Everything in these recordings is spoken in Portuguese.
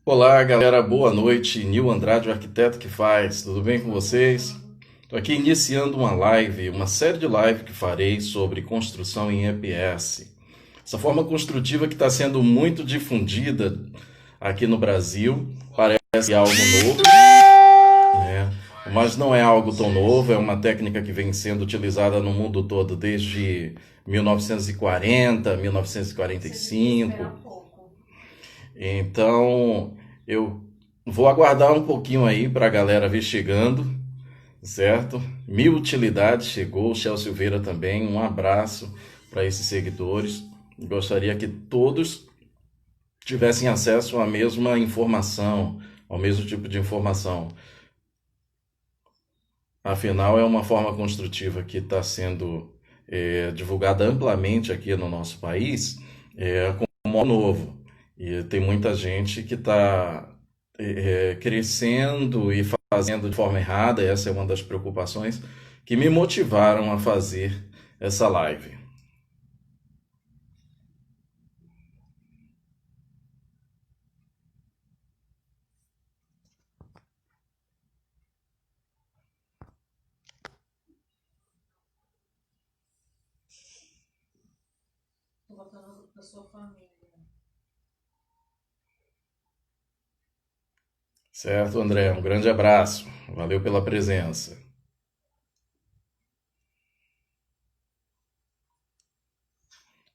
Olá, galera, boa noite. Nil Andrade, o arquiteto que faz. Tudo bem com vocês? Estou aqui iniciando uma live, uma série de lives que farei sobre construção em EPS. Essa forma construtiva que está sendo muito difundida aqui no Brasil. Parece algo novo, né? Mas não é algo tão novo, é uma técnica que vem sendo utilizada no mundo todo desde 1940, 1945. Então, eu vou aguardar um pouquinho aí para a galera vir chegando, certo? Mil Utilidades chegou, o Shell Silveira também. Um abraço para esses seguidores. Gostaria que todos tivessem acesso à mesma informação, ao mesmo tipo de informação. Afinal, é uma forma construtiva que está sendo divulgada amplamente aqui no nosso país, como algo novo. E tem muita gente que está crescendo e fazendo de forma errada. Essa é uma das preocupações que me motivaram a fazer essa live. Certo, André? Um grande abraço. Valeu pela presença.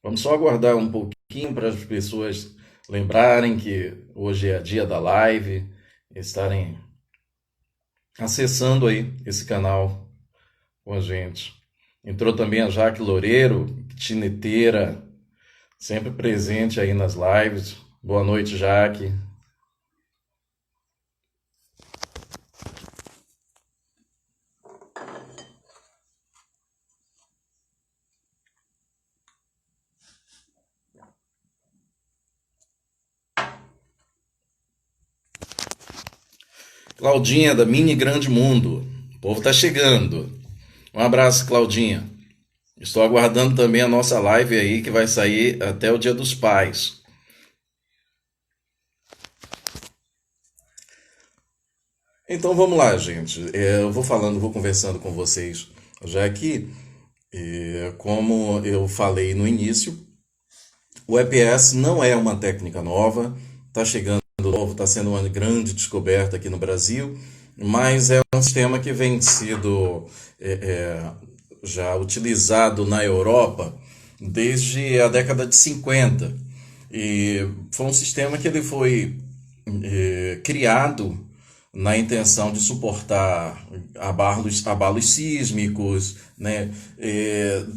Vamos só aguardar um pouquinho para as pessoas lembrarem que hoje é dia da live, estarem acessando aí esse canal com a gente. Entrou também a Jaque Loureiro, tineteira, sempre presente aí nas lives. Boa noite, Jaque. Claudinha, da Mini Grande Mundo. O povo tá chegando. Um abraço, Claudinha. Estou aguardando também a nossa live aí, que vai sair até o Dia dos Pais. Então vamos lá, gente. Eu vou falando, vou conversando com vocês. Já que, como eu falei no início, o EPS não é uma técnica nova, está chegando novo, está sendo uma grande descoberta aqui no Brasil, mas é um sistema que vem sido já utilizado na Europa desde a década de 50. E foi um sistema que ele foi criado na intenção de suportar abalos sísmicos, né?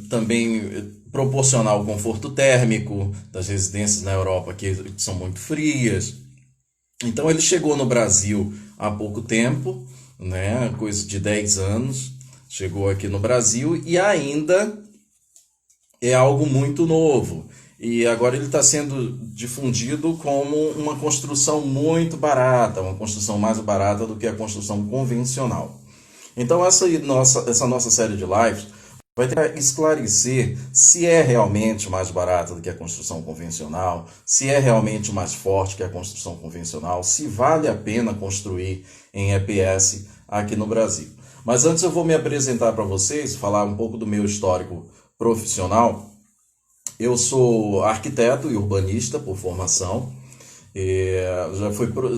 Também proporcionar o conforto térmico das residências na Europa, que são muito frias. Então ele chegou no Brasil há pouco tempo, né? Coisa de 10 anos, chegou aqui no Brasil e ainda é algo muito novo. E agora ele está sendo difundido como uma construção muito barata, uma construção mais barata do que a construção convencional. Então essa nossa série de lives vai tentar esclarecer se é realmente mais barata do que a construção convencional, se é realmente mais forte que a construção convencional, se vale a pena construir em EPS aqui no Brasil. Mas antes eu vou me apresentar para vocês, falar um pouco do meu histórico profissional. Eu sou arquiteto e urbanista por formação.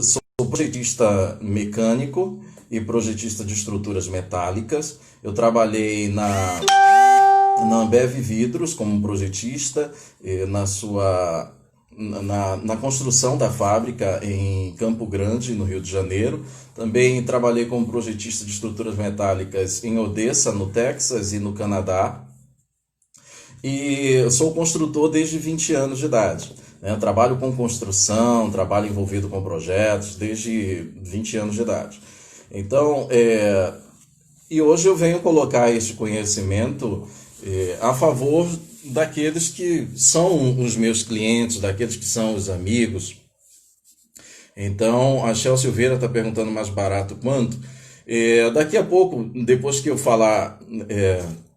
Sou projetista mecânico e projetista de estruturas metálicas. Eu trabalhei na Ambev Vidros como projetista, na construção da fábrica em Campo Grande, no Rio de Janeiro. Também trabalhei como projetista de estruturas metálicas em Odessa, no Texas e no Canadá. E eu sou construtor desde 20 anos de idade. Né? Eu trabalho com construção, trabalho envolvido com projetos desde 20 anos de idade. Então, e hoje eu venho colocar este conhecimento a favor daqueles que são os meus clientes, daqueles que são os amigos. Então, a Shell Silveira está perguntando mais barato quanto. Daqui a pouco, depois que eu falar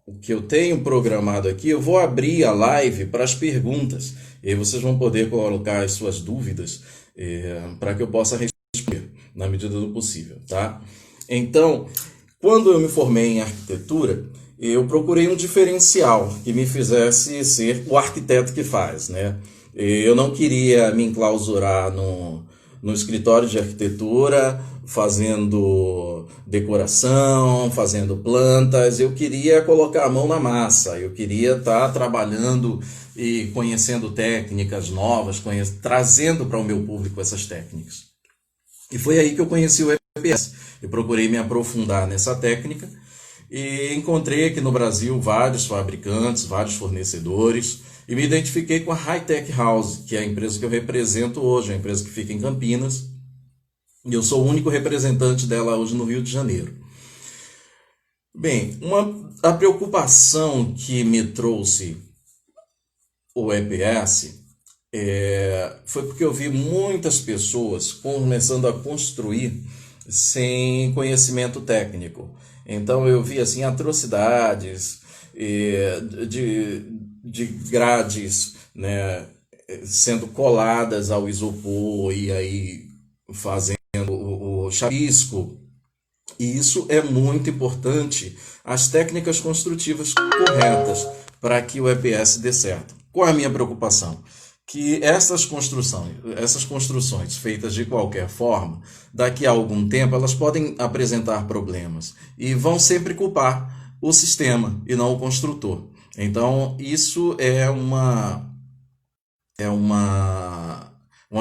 o que eu tenho programado aqui, eu vou abrir a live para as perguntas. E aí vocês vão poder colocar as suas dúvidas para que eu possa responder na medida do possível, tá? Então, quando eu me formei em arquitetura, eu procurei um diferencial que me fizesse ser o arquiteto que faz, né? Eu não queria me enclausurar no escritório de arquitetura, fazendo decoração, fazendo plantas. Eu queria colocar a mão na massa, eu queria estar trabalhando e conhecendo técnicas novas, trazendo para o meu público essas técnicas. E foi aí que eu conheci o EPS. Eu procurei me aprofundar nessa técnica e encontrei aqui no Brasil vários fabricantes, vários fornecedores, e me identifiquei com a Hightech House, que é a empresa que eu represento hoje, a empresa que fica em Campinas, e eu sou o único representante dela hoje no Rio de Janeiro. Bem, a preocupação que me trouxe o EPS foi porque eu vi muitas pessoas começando a construir sem conhecimento técnico. Então eu vi assim atrocidades de grades, né, sendo coladas ao isopor e aí fazendo o chapisco. E isso é muito importante, as técnicas construtivas corretas para que o EPS dê certo. Qual é a minha preocupação? Que essas construções feitas de qualquer forma, daqui a algum tempo, elas podem apresentar problemas e vão sempre culpar o sistema e não o construtor. Então, isso é uma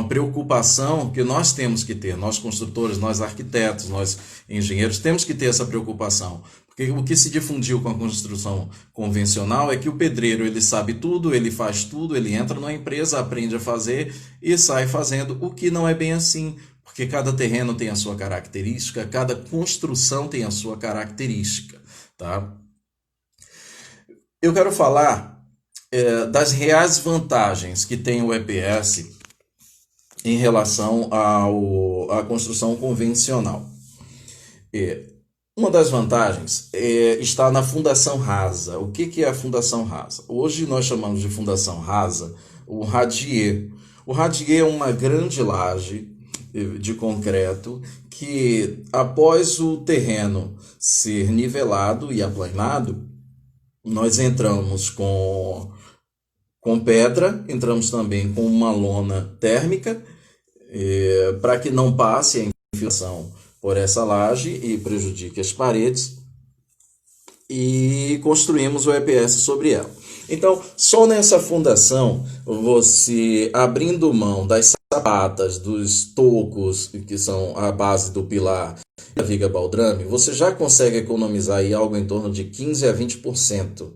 preocupação que nós temos que ter, nós construtores, nós arquitetos, nós engenheiros, temos que ter essa preocupação. Porque o que se difundiu com a construção convencional é que o pedreiro ele sabe tudo, ele faz tudo, ele entra numa empresa, aprende a fazer e sai fazendo, o que não é bem assim, porque cada terreno tem a sua característica, cada construção tem a sua característica, tá? Eu quero falar das reais vantagens que tem o EPS em relação à construção convencional. Uma das vantagens está na fundação rasa. O que é a fundação rasa? Hoje nós chamamos de fundação rasa o radier. O radier é uma grande laje de concreto que, após o terreno ser nivelado e aplanado, nós entramos com pedra, entramos também com uma lona térmica para que não passe a infiltração por essa laje e prejudique as paredes, e construímos o EPS sobre ela. Então, só nessa fundação, você abrindo mão das sapatas, dos tocos, que são a base do pilar, e a viga baldrame, você já consegue economizar aí algo em torno de 15 a 20%.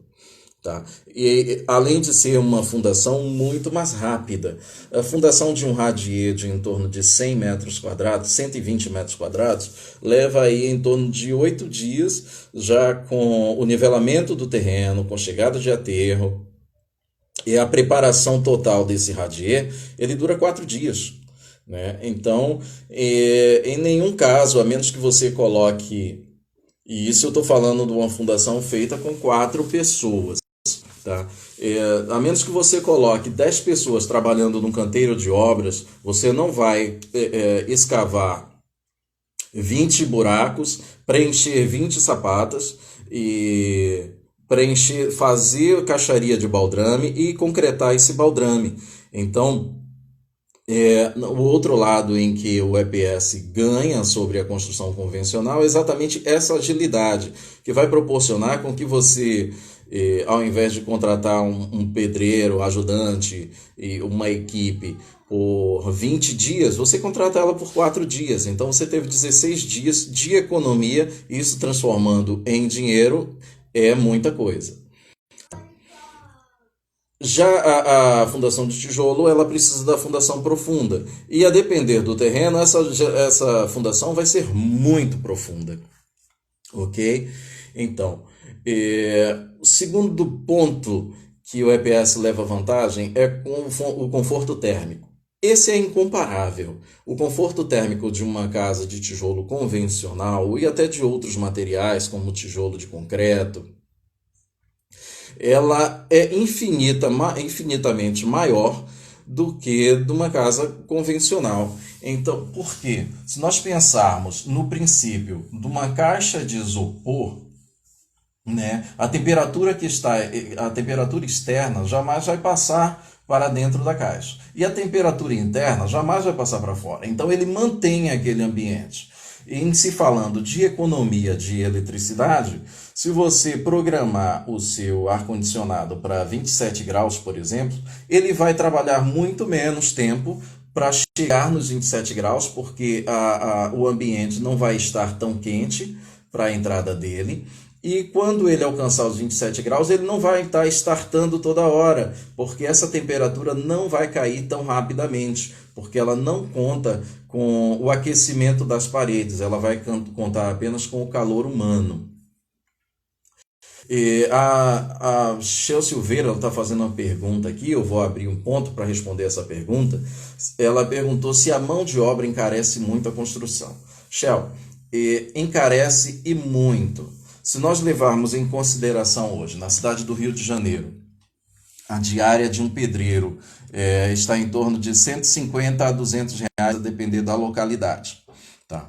Tá? E além de ser uma fundação muito mais rápida, a fundação de um radier de em torno de 100 metros quadrados, 120 metros quadrados, leva aí em torno de 8 dias, já com o nivelamento do terreno, com chegada de aterro, e a preparação total desse radier, ele dura 4 dias. Né? Então, em nenhum caso, a menos que você coloque, e isso eu estou falando de uma fundação feita com 4 pessoas, tá? A menos que você coloque 10 pessoas trabalhando num canteiro de obras, você não vai escavar 20 buracos, preencher 20 sapatas e fazer caixaria de baldrame e concretar esse baldrame. Então, o outro lado em que o EPS ganha sobre a construção convencional é exatamente essa agilidade, que vai proporcionar com que você, ao invés de contratar um pedreiro, ajudante e uma equipe por 20 dias, você contrata ela por 4 dias. Então você teve 16 dias de economia, isso transformando em dinheiro é muita coisa. Já a fundação de tijolo, ela precisa da fundação profunda. E a depender do terreno, essa fundação vai ser muito profunda. Ok? Então, o segundo ponto que o EPS leva vantagem é com o conforto térmico. Esse é incomparável. O conforto térmico de uma casa de tijolo convencional e até de outros materiais, como tijolo de concreto, ela é infinitamente maior do que de uma casa convencional. Então, por quê? Se nós pensarmos no princípio de uma caixa de isopor, né, a temperatura externa jamais vai passar para dentro da caixa. E a temperatura interna jamais vai passar para fora. Então ele mantém aquele ambiente. Em se falando de economia de eletricidade, se você programar o seu ar-condicionado para 27 graus, por exemplo, ele vai trabalhar muito menos tempo para chegar nos 27 graus, porque o ambiente não vai estar tão quente para a entrada dele. E quando ele alcançar os 27 graus, ele não vai estar startando toda hora, porque essa temperatura não vai cair tão rapidamente, porque ela não conta com o aquecimento das paredes, ela vai contar apenas com o calor humano. E a Shell Silveira está fazendo uma pergunta aqui, eu vou abrir um ponto para responder essa pergunta. Ela perguntou se a mão de obra encarece muito a construção. Shell, encarece e muito. Se nós levarmos em consideração hoje, na cidade do Rio de Janeiro, a diária de um pedreiro está em torno de 150 a 200 reais, a depender da localidade. Tá?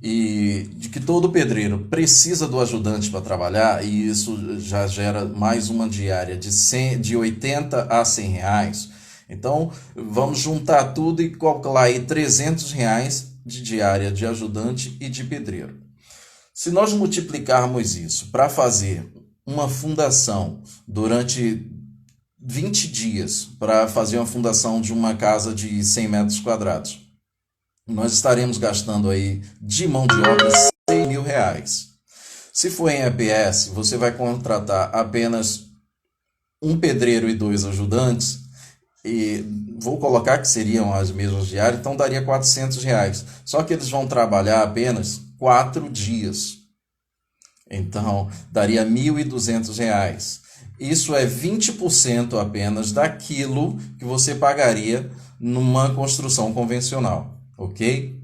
E de que todo pedreiro precisa do ajudante para trabalhar, e isso já gera mais uma diária de 80 a 100 reais. Então, vamos juntar tudo e calcular aí 300 reais de diária de ajudante e de pedreiro. Se nós multiplicarmos isso para fazer uma fundação durante 20 dias, para fazer uma fundação de uma casa de 100 metros quadrados, nós estaremos gastando aí de mão de obra R$100.000. Se for em EPS, você vai contratar apenas um pedreiro e 2 ajudantes, e vou colocar que seriam as mesmas diárias, então daria R$400. Só que eles vão trabalhar apenas 4 dias. Então, daria R$1.200. Isso é 20% apenas daquilo que você pagaria numa construção convencional, ok?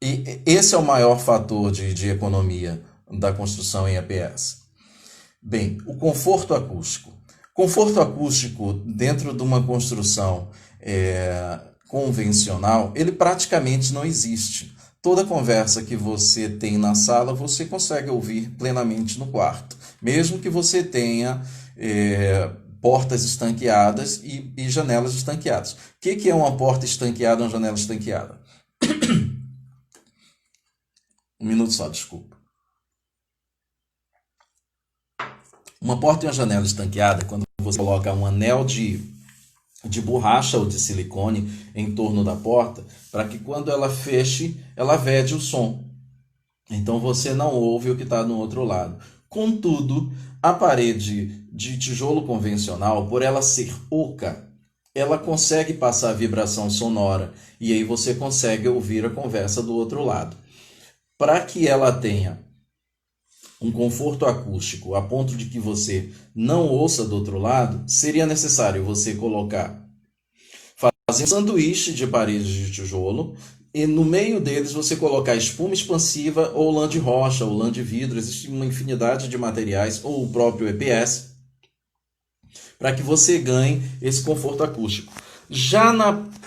E esse é o maior fator de economia da construção em EPS. Bem, o conforto acústico. Conforto acústico dentro de uma construção convencional, ele praticamente não existe. Toda conversa que você tem na sala, você consegue ouvir plenamente no quarto. Mesmo que você tenha portas estanqueadas e janelas estanqueadas. O que é uma porta estanqueada ou uma janela estanqueada? Um minuto só, desculpa. Uma porta e uma janela estanqueada é quando você coloca um anel de borracha ou de silicone em torno da porta, para que quando ela feche, ela vede o som. Então você não ouve o que está no outro lado. Contudo, a parede de tijolo convencional, por ela ser oca, ela consegue passar vibração sonora e aí você consegue ouvir a conversa do outro lado. Para que ela tenha um conforto acústico a ponto de que você não ouça do outro lado, seria necessário você fazer um sanduíche de paredes de tijolo e no meio deles você colocar espuma expansiva ou lã de rocha ou lã de vidro, existe uma infinidade de materiais, ou o próprio EPS, para que você ganhe esse conforto acústico. Já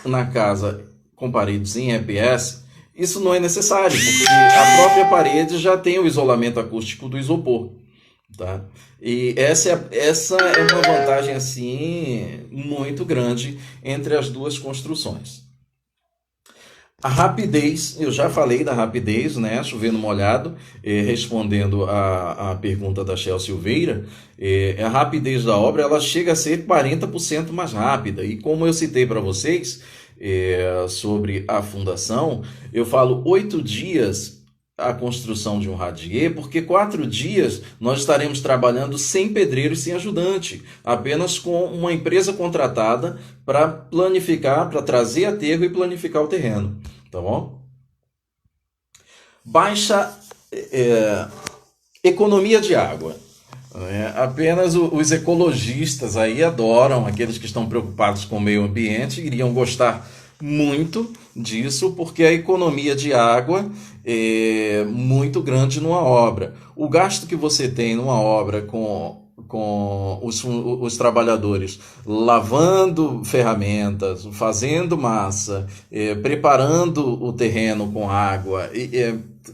na casa com paredes em EPS, isso não é necessário, porque a própria parede já tem o isolamento acústico do isopor. Tá? E essa é uma vantagem assim, muito grande entre as duas construções. A rapidez, eu já falei da rapidez, né? Chovendo molhado, respondendo a pergunta da Shell Silveira, a rapidez da obra ela chega a ser 40% mais rápida. E como eu citei para vocês sobre a fundação, eu falo 8 dias a construção de um radier, porque 4 dias nós estaremos trabalhando sem pedreiro e sem ajudante, apenas com uma empresa contratada para planificar, para trazer aterro e planificar o terreno, tá bom? Baixa economia de água. Apenas os ecologistas aí adoram, aqueles que estão preocupados com o meio ambiente, iriam gostar muito disso, porque a economia de água é muito grande numa obra. O gasto que você tem numa obra com com os trabalhadores lavando ferramentas, fazendo massa, preparando o terreno com água,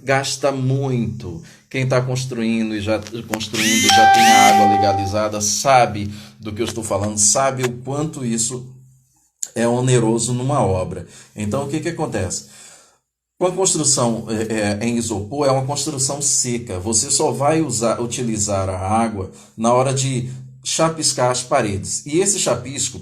gasta muito. Quem está construindo já tem a água legalizada, sabe do que eu estou falando, sabe o quanto isso é oneroso numa obra. Então, o que acontece? Com a construção em isopor, é uma construção seca. Você só vai utilizar a água na hora de chapiscar as paredes. E esse chapisco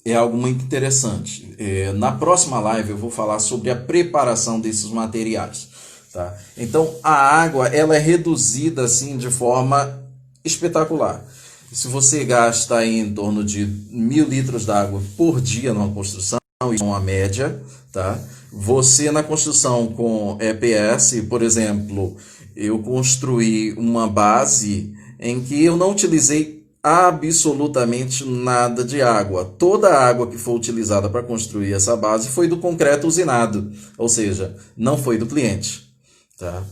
é algo muito interessante. Na próxima live eu vou falar sobre a preparação desses materiais. Tá? Então, a água ela é reduzida assim, de forma espetacular. Se você gasta aí em torno de 1.000 litros d'água por dia numa construção, isso é uma média, tá? Você na construção com EPS, por exemplo, eu construí uma base em que eu não utilizei absolutamente nada de água. Toda a água que foi utilizada para construir essa base foi do concreto usinado, ou seja, não foi do cliente, tá?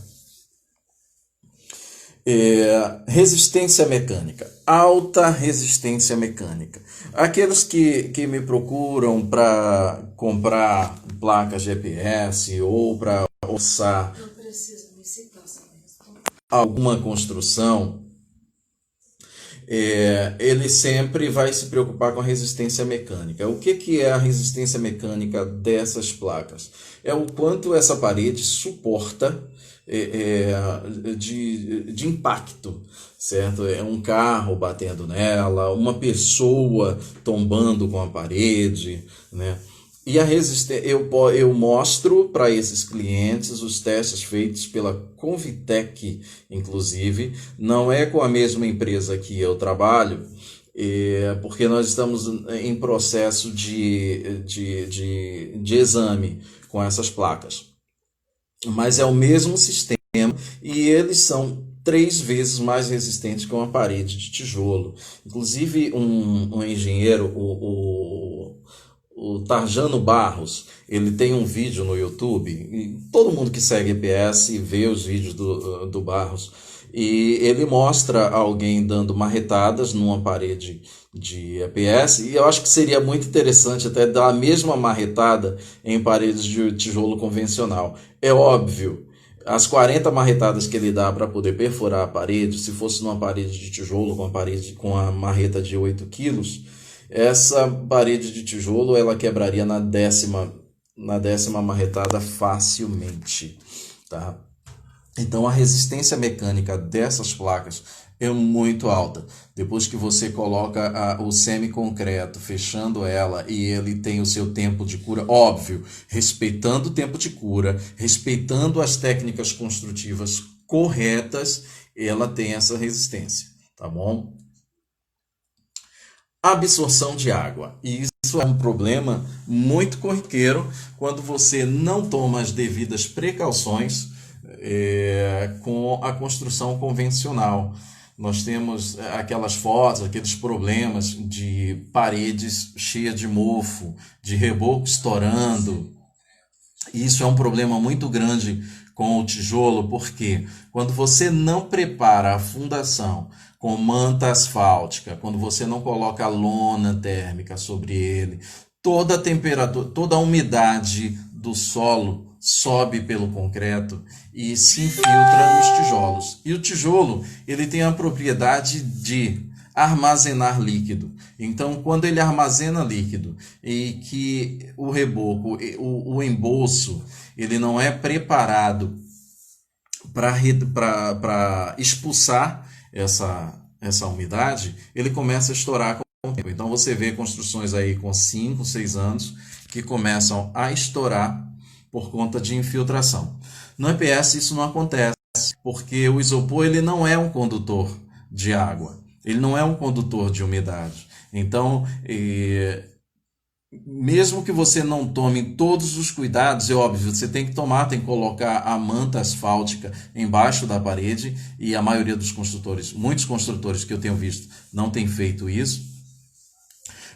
Resistência mecânica, alta resistência mecânica. Aqueles que me procuram para comprar placas GPS ou para orçar alguma construção, ele sempre vai se preocupar com a resistência mecânica. O que é a resistência mecânica dessas placas? É o quanto essa parede suporta de impacto, certo? É um carro batendo nela, uma pessoa tombando com a parede, né? E a resistência, eu mostro para esses clientes os testes feitos pela Convitec, inclusive, não é com a mesma empresa que eu trabalho, porque nós estamos em processo de exame com essas placas. Mas é o mesmo sistema e eles são 3 vezes mais resistentes que uma parede de tijolo. Inclusive, um engenheiro, o Tarjano Barros, ele tem um vídeo no YouTube, e todo mundo que segue EPS vê os vídeos do Barros, e ele mostra alguém dando marretadas numa parede de EPS, e eu acho que seria muito interessante até dar a mesma marretada em paredes de tijolo convencional. É óbvio, as 40 marretadas que ele dá para poder perfurar a parede, se fosse numa parede de tijolo com a marreta de 8 quilos, essa parede de tijolo ela quebraria na décima marretada facilmente, tá? Então a resistência mecânica dessas placas é muito alta. Depois que você coloca o semi-concreto, fechando ela, e ele tem o seu tempo de cura, óbvio, respeitando o tempo de cura, respeitando as técnicas construtivas corretas, ela tem essa resistência, tá bom? Absorção de água. E isso é um problema muito corriqueiro quando você não toma as devidas precauções com a construção convencional. Nós temos aquelas fotos, aqueles problemas de paredes cheias de mofo, de reboco estourando. Isso é um problema muito grande com o tijolo, porque quando você não prepara a fundação com manta asfáltica, quando você não coloca lona térmica sobre ele, toda a temperatura, toda a umidade do solo sobe pelo concreto e se infiltra nos tijolos. E o tijolo, ele tem a propriedade de armazenar líquido. Então, quando ele armazena líquido e que o reboco, o embolso, ele não é preparado para expulsar essa umidade, ele começa a estourar com o tempo. Então, você vê construções aí com 5, 6 anos que começam a estourar por conta de infiltração. No EPS isso não acontece, porque o isopor ele não é um condutor de água, ele não é um condutor de umidade. Então, mesmo que você não tome todos os cuidados, é óbvio, você tem que tomar, tem que colocar a manta asfáltica embaixo da parede, e a maioria dos construtores, muitos construtores que eu tenho visto, não tem feito isso.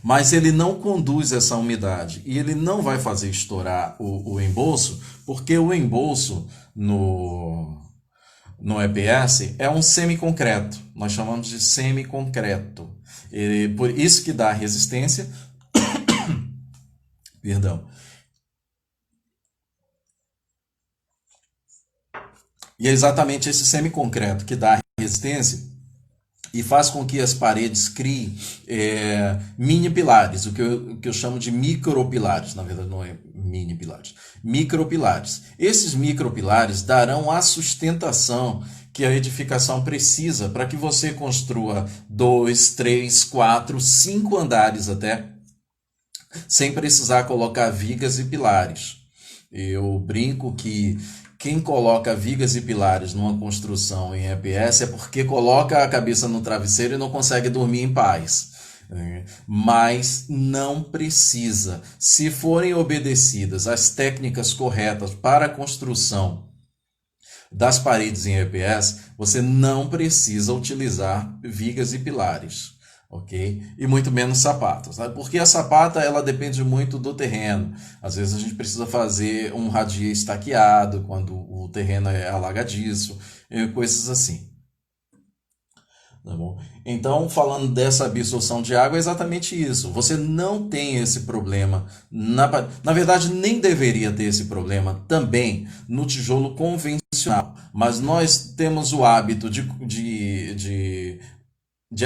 Mas ele não conduz essa umidade e ele não vai fazer estourar o embolso, porque o embolso no EPS é um semiconcreto. Nós chamamos de semiconcreto. E por isso que dá resistência. Perdão. E é exatamente esse semiconcreto que dá resistência e faz com que as paredes criem mini pilares, o que eu chamo de micropilares. Na verdade, não é mini pilares, micropilares. Esses micropilares darão a sustentação que a edificação precisa para que você construa 2, 3, 4, 5 andares até, sem precisar colocar vigas e pilares. Eu brinco que quem coloca vigas e pilares numa construção em EPS é porque coloca a cabeça no travesseiro e não consegue dormir em paz. Mas não precisa. Se forem obedecidas as técnicas corretas para a construção das paredes em EPS, você não precisa utilizar vigas e pilares. Ok? E muito menos sapatas, sabe? Porque a sapata ela depende muito do terreno. Às vezes a gente precisa fazer um radier estaqueado quando o terreno é alagadiço, coisas assim. Tá bom? Então, falando dessa absorção de água, é exatamente isso. Você não tem esse problema. Na verdade, nem deveria ter esse problema também no tijolo convencional. Mas nós temos o hábito de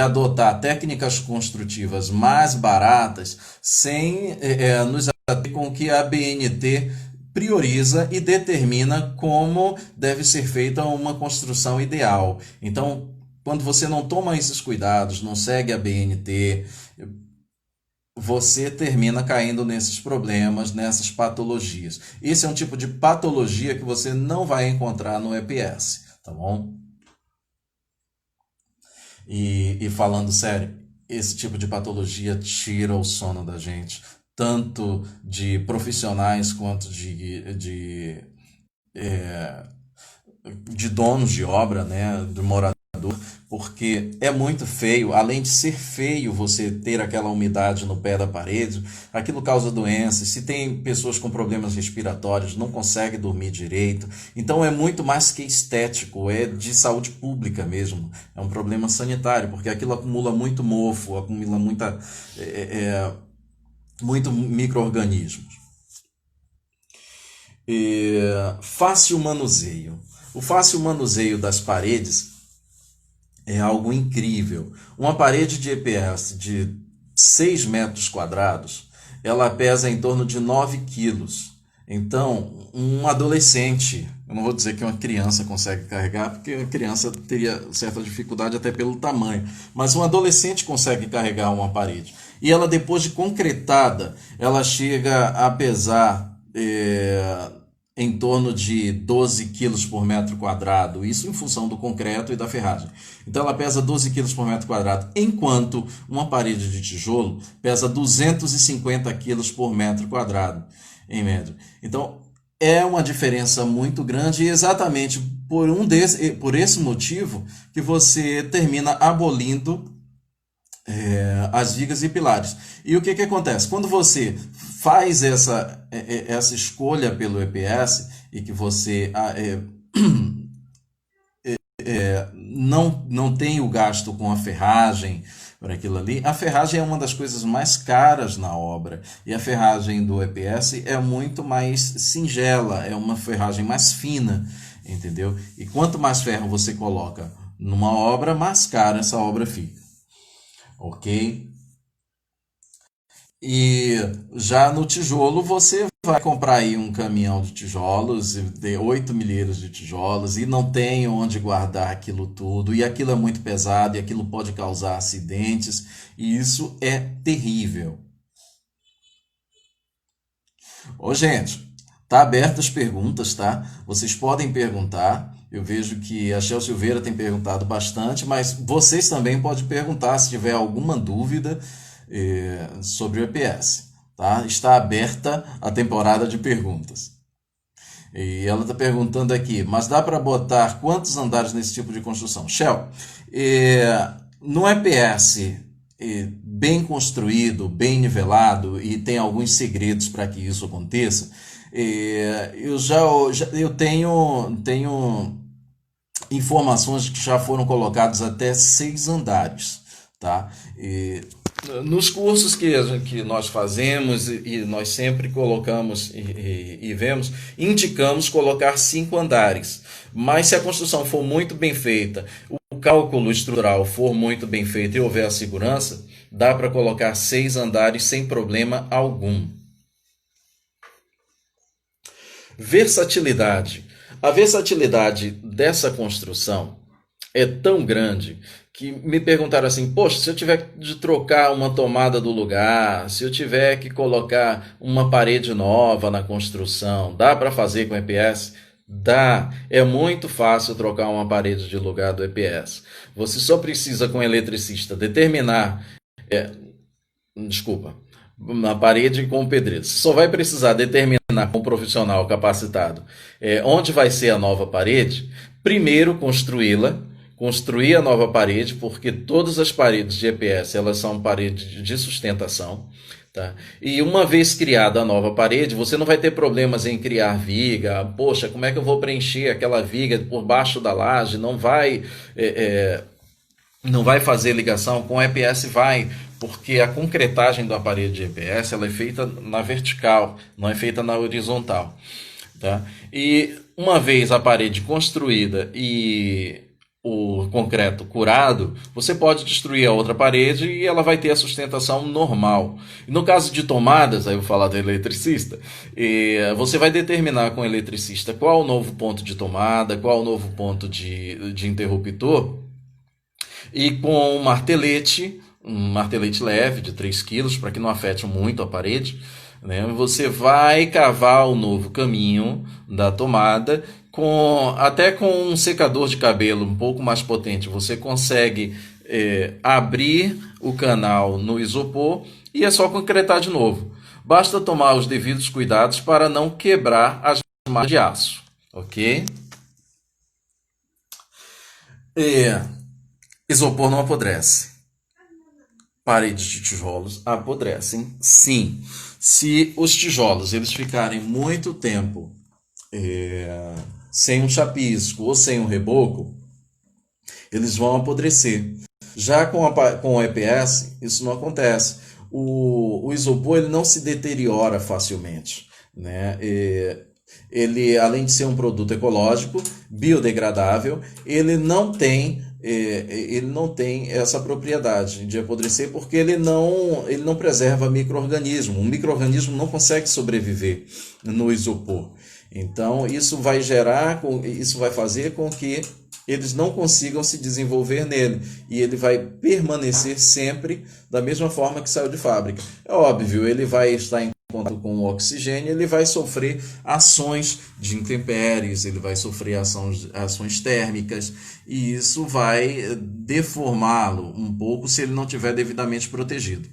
adotar técnicas construtivas mais baratas sem nos ater com que a BNT prioriza e determina como deve ser feita uma construção ideal. Então, quando você não toma esses cuidados, não segue a BNT, você termina caindo nesses problemas, nessas patologias. Esse é um tipo de patologia que você não vai encontrar no EPS, tá bom? E falando sério, esse tipo de patologia tira o sono da gente, tanto de profissionais quanto de donos de obra, né, do morador, porque é muito feio. Além de ser feio você ter aquela umidade no pé da parede, aquilo causa doenças. Se tem pessoas com problemas respiratórios, não conseguem dormir direito. Então é muito mais que estético, é de saúde pública mesmo. É um problema sanitário, porque aquilo acumula muito mofo, acumula muito micro-organismos. Fácil manuseio. O fácil manuseio das paredes é algo incrível. Uma parede de EPS de 6 metros quadrados, ela pesa em torno de 9 quilos. Então, um adolescente, eu não vou dizer que uma criança consegue carregar, porque a criança teria certa dificuldade até pelo tamanho, mas um adolescente consegue carregar uma parede. E ela, depois de concretada, ela chega a pesar em torno de 12 quilos por metro quadrado, isso em função do concreto e da ferragem. Então ela pesa 12 quilos por metro quadrado, enquanto uma parede de tijolo pesa 250 quilos por metro quadrado, em média. Então é uma diferença muito grande e exatamente por esse motivo que você termina abolindo as vigas e pilares. E o que acontece? Quando você faz essa escolha pelo EPS e que você não tem o gasto com a ferragem por aquilo ali, a ferragem é uma das coisas mais caras na obra. E a ferragem do EPS é muito mais singela, é uma ferragem mais fina, entendeu? E quanto mais ferro você coloca numa obra, mais cara essa obra fica. Ok? E já no tijolo você vai comprar aí um caminhão de tijolos, de 8 milheiros de tijolos, e não tem onde guardar aquilo tudo, e aquilo é muito pesado, e aquilo pode causar acidentes, e isso é terrível. Ô, gente, tá aberto as perguntas, tá? Vocês podem perguntar. Eu vejo que a Shel Silveira tem perguntado bastante, mas vocês também podem perguntar se tiver alguma dúvida sobre o EPS. Tá? Está aberta a temporada de perguntas. E ela está perguntando aqui, mas dá para botar quantos andares nesse tipo de construção? Shel, no EPS bem construído, bem nivelado, e tem alguns segredos para que isso aconteça, eu tenho informações que já foram colocadas até 6 andares, tá? Nos cursos que nós fazemos e nós sempre colocamos e vemos, indicamos colocar 5 andares. Mas se a construção for muito bem feita, o cálculo estrutural for muito bem feito e houver a segurança, dá para colocar 6 andares sem problema algum. Versatilidade. A versatilidade dessa construção é tão grande que me perguntaram assim: poxa, se eu tiver de trocar uma tomada do lugar, se eu tiver que colocar uma parede nova na construção, dá para fazer com EPS? Dá. É muito fácil trocar uma parede de lugar do EPS. Você só precisa, com o eletricista, determinar. É, desculpa, na parede com o pedreiro. Você só vai precisar determinar com um profissional capacitado onde vai ser a nova parede. Primeiro, construí-la, construir a nova parede, porque todas as paredes de EPS elas são paredes de sustentação. Tá? E uma vez criada a nova parede, você não vai ter problemas em criar viga. Poxa, como é que eu vou preencher aquela viga por baixo da laje? Não vai fazer ligação com EPS, vai, porque a concretagem da parede de EPS ela é feita na vertical, não é feita na horizontal. Tá? E uma vez a parede construída e o concreto curado, você pode destruir a outra parede e ela vai ter a sustentação normal. E no caso de tomadas, aí eu vou falar do eletricista, você vai determinar com o eletricista qual o novo ponto de tomada, qual o novo ponto de interruptor, e com um martelete leve de 3 quilos, para que não afete muito a parede, né? Você vai cavar o novo caminho da tomada, até com um secador de cabelo um pouco mais potente, você consegue abrir o canal no isopor e é só concretar de novo. Basta tomar os devidos cuidados para não quebrar as malhas de aço, ok? Isopor não apodrece. Paredes de tijolos apodrecem, sim. Se os tijolos eles ficarem muito tempo sem um chapisco ou sem um reboco, eles vão apodrecer. Já com o EPS, isso não acontece. O isopor ele não se deteriora facilmente, né? Ele, além de ser um produto ecológico, biodegradável, ele não tem essa propriedade de apodrecer porque ele não preserva micro-organismo. Um micro-organismo não consegue sobreviver no isopor. Então, isso vai fazer com que eles não consigam se desenvolver nele. E ele vai permanecer sempre da mesma forma que saiu de fábrica. É óbvio, ele vai estar em contato com o oxigênio, ele vai sofrer ações de intempéries, ele vai sofrer ações térmicas, e isso vai deformá-lo um pouco se ele não estiver devidamente protegido.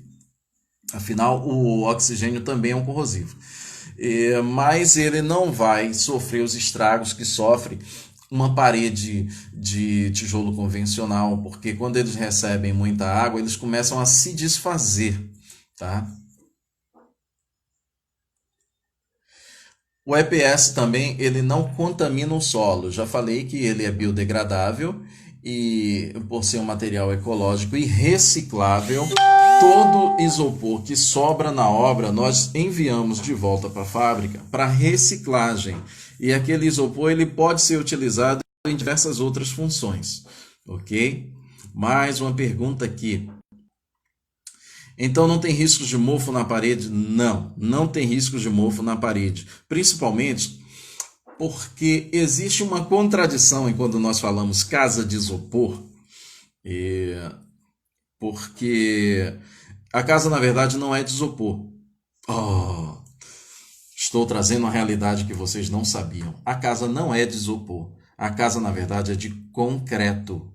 Afinal, o oxigênio também é um corrosivo. Mas ele não vai sofrer os estragos que sofre uma parede de tijolo convencional, porque quando eles recebem muita água, eles começam a se desfazer, tá? O EPS também ele não contamina o solo. Já falei que ele é biodegradável e por ser um material ecológico e reciclável, todo isopor que sobra na obra nós enviamos de volta para a fábrica para reciclagem. E aquele isopor ele pode ser utilizado em diversas outras funções, ok? Mais uma pergunta aqui. Então não tem riscos de mofo na parede? Não tem riscos de mofo na parede. Principalmente porque existe uma contradição em quando nós falamos casa de isopor, porque a casa na verdade não é de isopor. Estou trazendo uma realidade que vocês não sabiam. A casa não é de isopor. A casa na verdade é de concreto.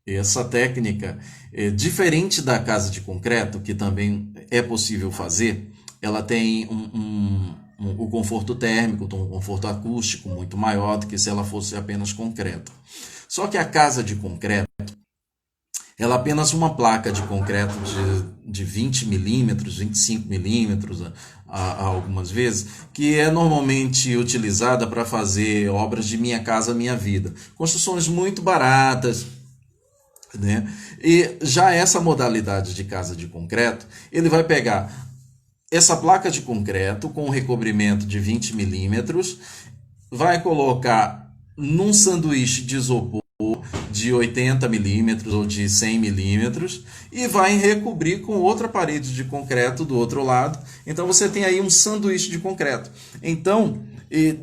Essa técnica, diferente da casa de concreto, que também é possível fazer, ela tem o conforto térmico, um conforto acústico muito maior do que se ela fosse apenas concreto. Só que a casa de concreto, ela é apenas uma placa de concreto de 20 milímetros, 25 milímetros, algumas vezes, que é normalmente utilizada para fazer obras de Minha Casa Minha Vida. Construções muito baratas, né? E já essa modalidade de casa de concreto, ele vai pegar essa placa de concreto com um recobrimento de 20 milímetros, vai colocar num sanduíche de isopor de 80 milímetros ou de 100 milímetros e vai recobrir com outra parede de concreto do outro lado. Então você tem aí um sanduíche de concreto. Então,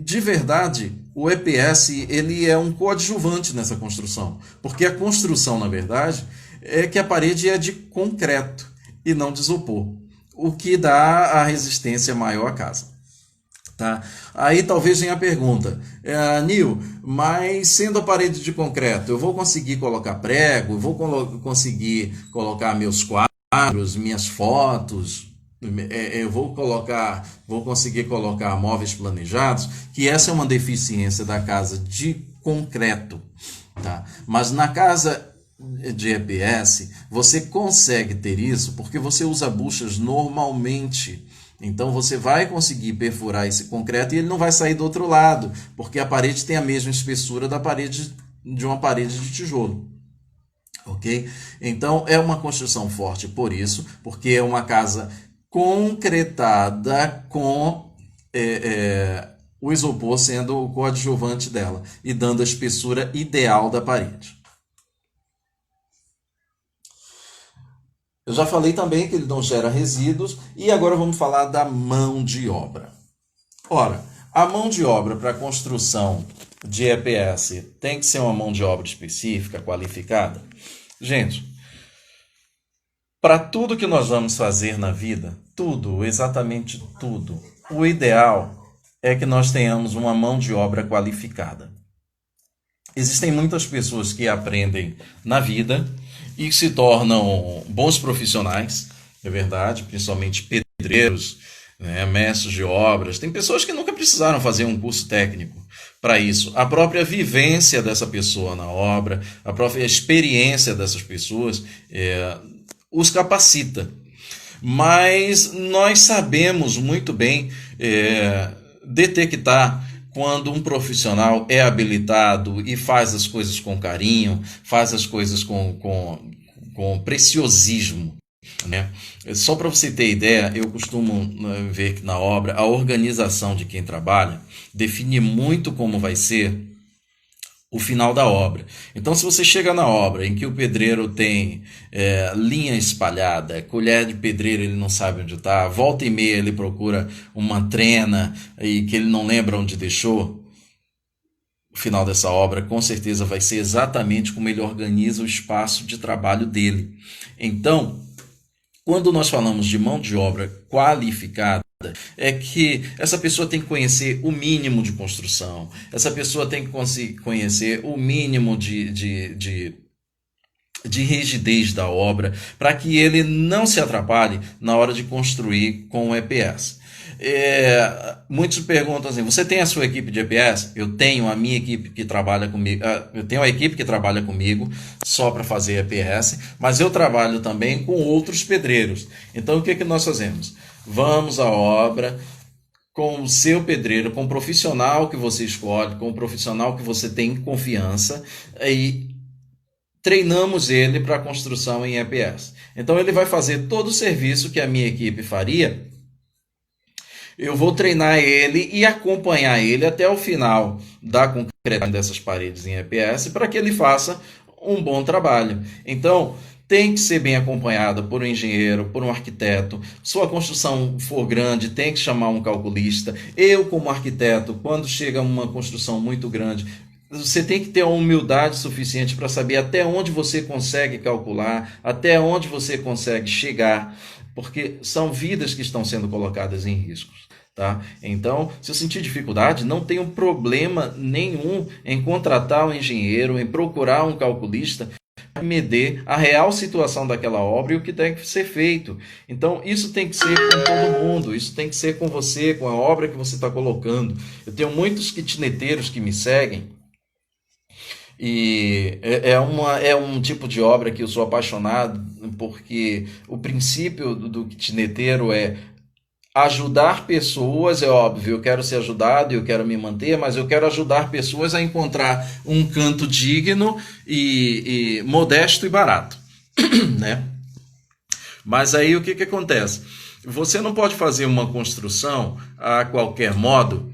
de verdade, o EPS ele é um coadjuvante nessa construção, porque a construção, na verdade, é que a parede é de concreto e não de isopor, o que dá a resistência maior à casa. Tá? Aí talvez venha a pergunta, Nil, mas sendo a parede de concreto, eu vou conseguir colocar prego, eu vou conseguir colocar meus quadros, minhas fotos, eu vou conseguir colocar móveis planejados, que essa é uma deficiência da casa de concreto, tá? Mas na casa de EPS, você consegue ter isso porque você usa buchas normalmente. Então você vai conseguir perfurar esse concreto e ele não vai sair do outro lado, porque a parede tem a mesma espessura da parede de uma parede de tijolo. Ok? Então é uma construção forte por isso, porque é uma casa concretada com o isopor sendo o coadjuvante dela e dando a espessura ideal da parede. Eu já falei também que ele não gera resíduos e agora vamos falar da mão de obra. Ora, a mão de obra para a construção de EPS tem que ser uma mão de obra específica, qualificada? Gente, para tudo que nós vamos fazer na vida, tudo, exatamente tudo, o ideal é que nós tenhamos uma mão de obra qualificada. Existem muitas pessoas que aprendem na vida e se tornam bons profissionais, é verdade, principalmente pedreiros, né, mestres de obras. Tem pessoas que nunca precisaram fazer um curso técnico para isso. A própria vivência dessa pessoa na obra, a própria experiência dessas pessoas os capacita. Mas nós sabemos muito bem detectar quando um profissional é habilitado e faz as coisas com carinho, faz as coisas com preciosismo, né? Só para você ter ideia, eu costumo ver que na obra a organização de quem trabalha define muito como vai ser o final da obra. Então, se você chega na obra em que o pedreiro tem linha espalhada, colher de pedreiro ele não sabe onde está, volta e meia ele procura uma trena e que ele não lembra onde deixou, o final dessa obra com certeza vai ser exatamente como ele organiza o espaço de trabalho dele. Então, quando nós falamos de mão de obra qualificada, é que essa pessoa tem que conhecer o mínimo de construção, essa pessoa tem que conhecer o mínimo de rigidez da obra, para que ele não se atrapalhe na hora de construir com o EPS. Muitos perguntam assim, você tem a sua equipe de EPS? Eu tenho a minha equipe que trabalha comigo, eu tenho a equipe que trabalha comigo só para fazer EPS, mas eu trabalho também com outros pedreiros. Então o que nós fazemos? Vamos à obra com o seu pedreiro, com o profissional que você escolhe, com o profissional que você tem confiança e treinamos ele para a construção em EPS. Então ele vai fazer todo o serviço que a minha equipe faria. Eu vou treinar ele e acompanhar ele até o final da concretagem dessas paredes em EPS para que ele faça um bom trabalho. Então, tem que ser bem acompanhada por um engenheiro, por um arquiteto. Se a construção for grande, tem que chamar um calculista. Eu, como arquiteto, quando chega uma construção muito grande, você tem que ter a humildade suficiente para saber até onde você consegue calcular, até onde você consegue chegar, porque são vidas que estão sendo colocadas em riscos. Tá? Então, se eu sentir dificuldade, não tenho problema nenhum em contratar um engenheiro, em procurar um calculista para medir a real situação daquela obra e o que tem que ser feito. Então, isso tem que ser com todo mundo, isso tem que ser com você, com a obra que você está colocando. Eu tenho muitos kitneteiros que me seguem E é um tipo de obra que eu sou apaixonado, porque o princípio do kitneteiro é ajudar pessoas, é óbvio, eu quero ser ajudado, eu quero me manter, mas eu quero ajudar pessoas a encontrar um canto digno e modesto e barato, né? Mas aí o que que acontece? Você não pode fazer uma construção a qualquer modo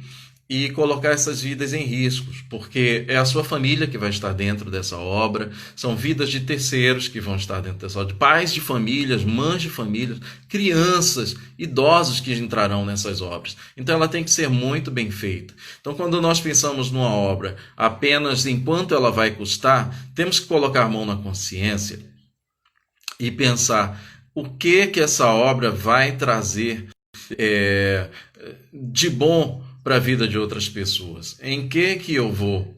e colocar essas vidas em riscos, porque é a sua família que vai estar dentro dessa obra, são vidas de terceiros que vão estar dentro dessa obra, pais de famílias, mães de famílias, crianças, idosos que entrarão nessas obras. Então ela tem que ser muito bem feita. Então quando nós pensamos numa obra apenas em quanto ela vai custar, temos que colocar a mão na consciência e pensar o que que essa obra vai trazer é, de bom para a vida de outras pessoas. Em que eu vou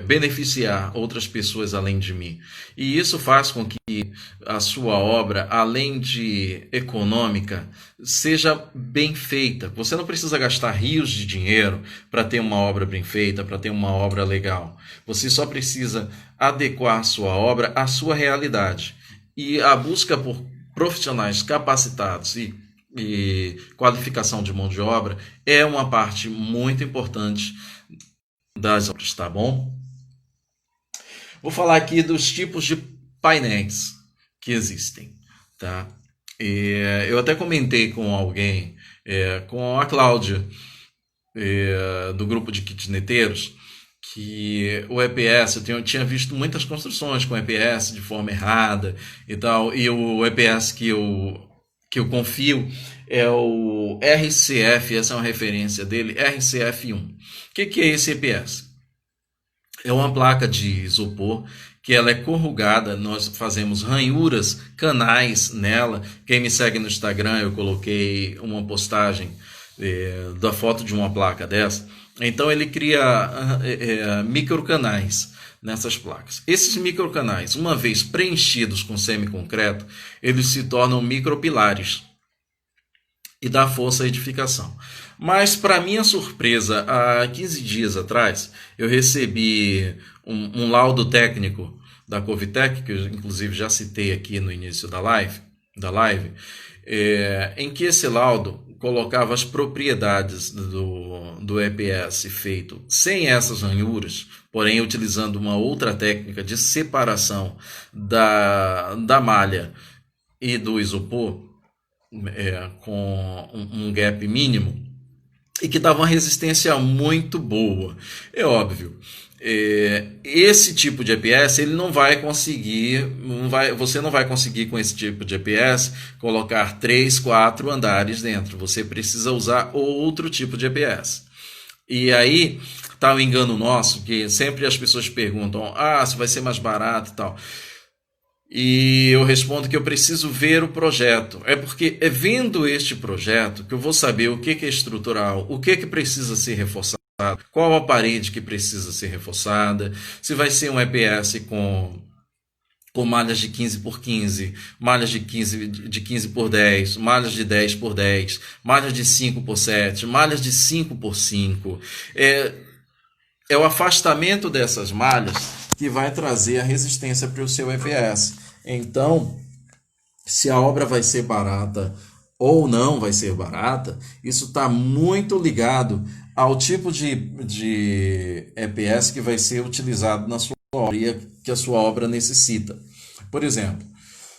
beneficiar outras pessoas além de mim. E isso faz com que a sua obra, além de econômica, seja bem feita. Você não precisa gastar rios de dinheiro para ter uma obra bem feita, para ter uma obra legal. Você só precisa adequar a sua obra à sua realidade. E a busca por profissionais capacitados e qualificação de mão de obra é uma parte muito importante das obras, tá bom? Vou falar aqui dos tipos de painéis que existem, tá? Eu até comentei com alguém, com a Cláudia, do grupo de kitneteiros, que o EPS, eu tinha visto muitas construções com EPS de forma errada e tal, e o EPS que eu confio é o RCF, essa é uma referência dele, RCF1. O que é esse EPS? É uma placa de isopor que ela é corrugada, nós fazemos ranhuras, canais nela. Quem me segue no Instagram, eu coloquei uma postagem da foto de uma placa dessa. Então ele cria microcanais nessas placas. Esses microcanais, uma vez preenchidos com semiconcreto, eles se tornam micropilares e dá força à edificação. Mas, para minha surpresa, há 15 dias atrás, eu recebi um laudo técnico da Covitec, que eu inclusive já citei aqui no início da live, em que esse laudo colocava as propriedades do EPS feito sem essas ranhuras, porém utilizando uma outra técnica de separação da malha e do isopor, com um gap mínimo, e que dava uma resistência muito boa. É óbvio, esse tipo de EPS ele não vai conseguir, você não vai conseguir com esse tipo de EPS colocar 3, 4 andares dentro. Você precisa usar outro tipo de EPS. E aí está o engano nosso, que sempre as pessoas perguntam, se vai ser mais barato e tal. E eu respondo que eu preciso ver o projeto. É porque é vendo este projeto que eu vou saber o que é estrutural, o que precisa ser reforçado, qual a parede que precisa ser reforçada, se vai ser um EPS com malhas de 15 por 15, malhas de 15 por 10, malhas de 10 por 10, malhas de 5 por 7, malhas de 5 por 5. É o afastamento dessas malhas que vai trazer a resistência para o seu EPS. Então, se a obra vai ser barata ou não vai ser barata, isso está muito ligado ao tipo de EPS que vai ser utilizado na sua obra e que a sua obra necessita. Por exemplo,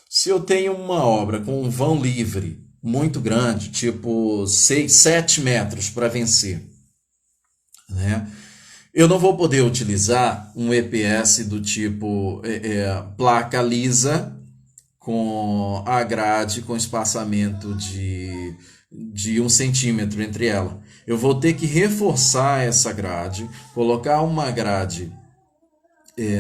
se eu tenho uma obra com um vão livre muito grande, tipo 6, 7 metros para vencer, né? Eu não vou poder utilizar um EPS do tipo placa lisa com a grade com espaçamento de 1 centímetro entre ela. Eu vou ter que reforçar essa grade, colocar uma grade